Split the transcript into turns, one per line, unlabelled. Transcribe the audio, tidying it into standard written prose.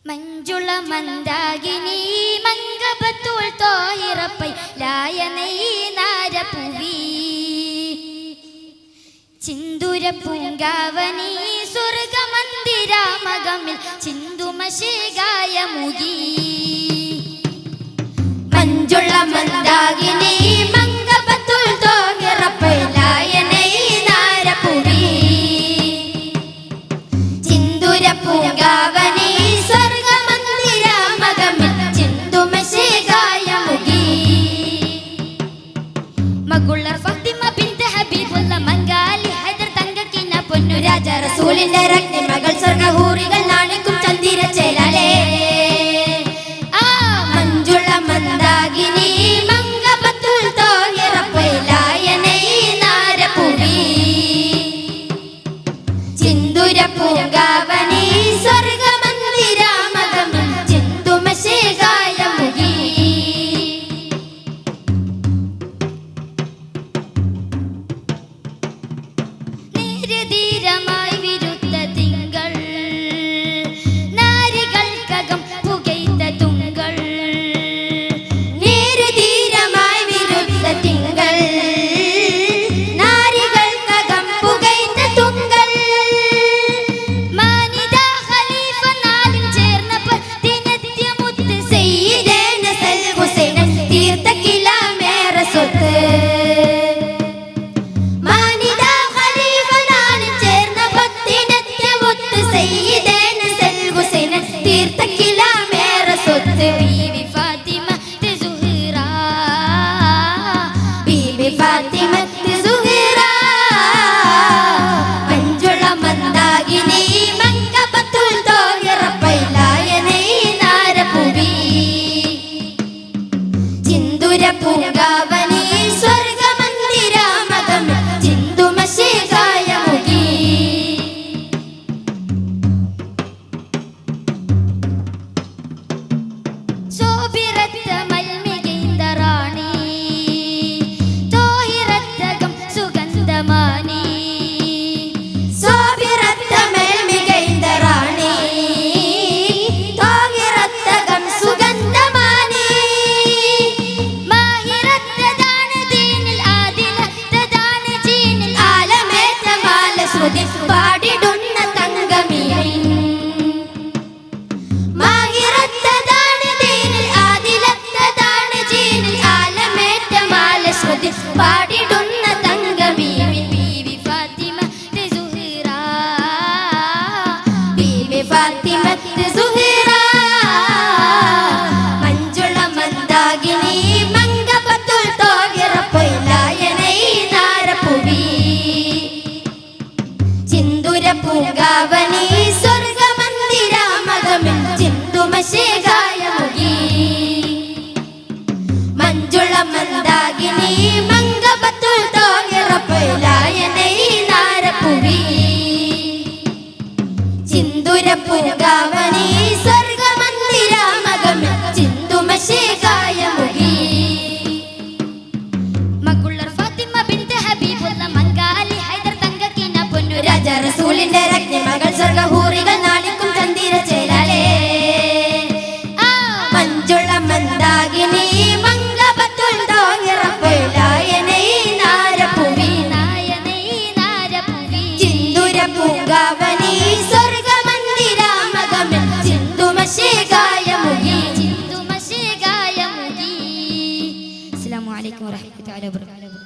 മഞ്ജുള മന്ദാകിനി മംഗബത്തുൽ തോഹിറപ്പൈ ലായനൈ നാരപുവി ചിന്തുര പൂങ്കാവനി സ്വർഗമന്ദിരാമകമിൽ ചിന്തുമശേകായ മുഗി മഞ്ജുള മന്ദാകിനി മംഗബത്തുൽ തോഹിറപ്പൈ ലായനൈ നാരപുവി ചിന്തുര പൂങ്കാവനി രാജ റസൂലിന്റെ രക്തി മകൾ സ്വർഗഹൂറികൾ നാണിക്കും ചന്ദിര ചേലാലേ മഞ്ജുള മന്ദാകിനി മംഗബത്തുൽ തോഹിറപ്പൈ ലായനൈ നാരപുവി ചിന്തുര പൂങ്കാവനി സ്വർഗമന്ദിരാമകമിൽ ചിന്തുമശേകായ മുഗി ധീരമായി വിരുദ്ധ തിങ്കൾ നാരികൾക്കകം പുകൈത്ത തുങ്കൾ ധീരമായി വിരുദ്ധ തിങ്കൾ നാരികൾക്കകം പുകൈത്ത തുങ്കൾ മാനിദ ഖലീഫ നാലും ചേർന്നപ്പോൾ ദിനത്യമുത്ത് സയ്യിദേ നസൽ ഹുസൈൻ തീർത്ത കിലാമേറ സ്വത്ത് പൂങ്കാവനി സ്വർഗമന്ദിരാമകമിൽ ചിന്തുമശേകായ മുഗി സോബിറത്ത മൽമികൈന്ദ റാണി തോഹിറത്തകം സുഗന്ധമാനി സോബിറത്ത മൽമികൈന്ദ റാണി തോഹിറത്തകം സുഗന്ധമാനി പാടിടുന്ന തങ്കമീൻ മാഹിറത്തതാണ് ദീനിൽ ആദിലത്തതാണ് ജീനിൽ ആലമേറ്റമാല ശ്രുതി പാടിടുന്ന തങ്കമീൻ ബീവി ഫാത്തിമ സുഹൈറ ബീവി ഫാത്തിമ സുഹൈറ മഞ്ജുള മന്ദാകിനി മംഗബത്തുൽ തോഹിറപ്പൈ ലായനൈ നാരപുവി ചിന്തുര പൂങ്കാവനി സ്വർഗമന്ദിരാമകമിൽ ചിന്തുമശേകായ മുഗി മഞ്ജുള മന്ദാകിനി മംഗബത്തുൽ തോഹിറപ്പൈ ലായനൈ നാരപുവി ചിന്തുര പൂങ്കാവനി സ്വർഗമന്ദിരാമകമിൽ ചിന്തുമശേകായ മുഗി മകുള്ളർ ഫാത്തിമ ബിൻത് ഹബീബുള്ള മംഗാലി ഹൈദർ തങ്കക്കിന പൊന്നു രാജ റസൂലിന്റെ രക്തി മകൾ സ്വർഗഹൂറികൾ നാണിക്കും ചന്ദിര ചേലാലേ മഞ്ജുള മന്ദാകിനി മംഗബത്തുൽ തോഹിറപ്പൈ ലായനൈ നാരപുവി ചിന്തുര പൂങ്കാവനി സ്വർഗമന്ദിരാമകമിൽ ചിന്തുമശേകായ മുഗി അസ്സലാമു അലൈക്കും വറഹ്മത്തുള്ളാഹി വബറകാതുഹു.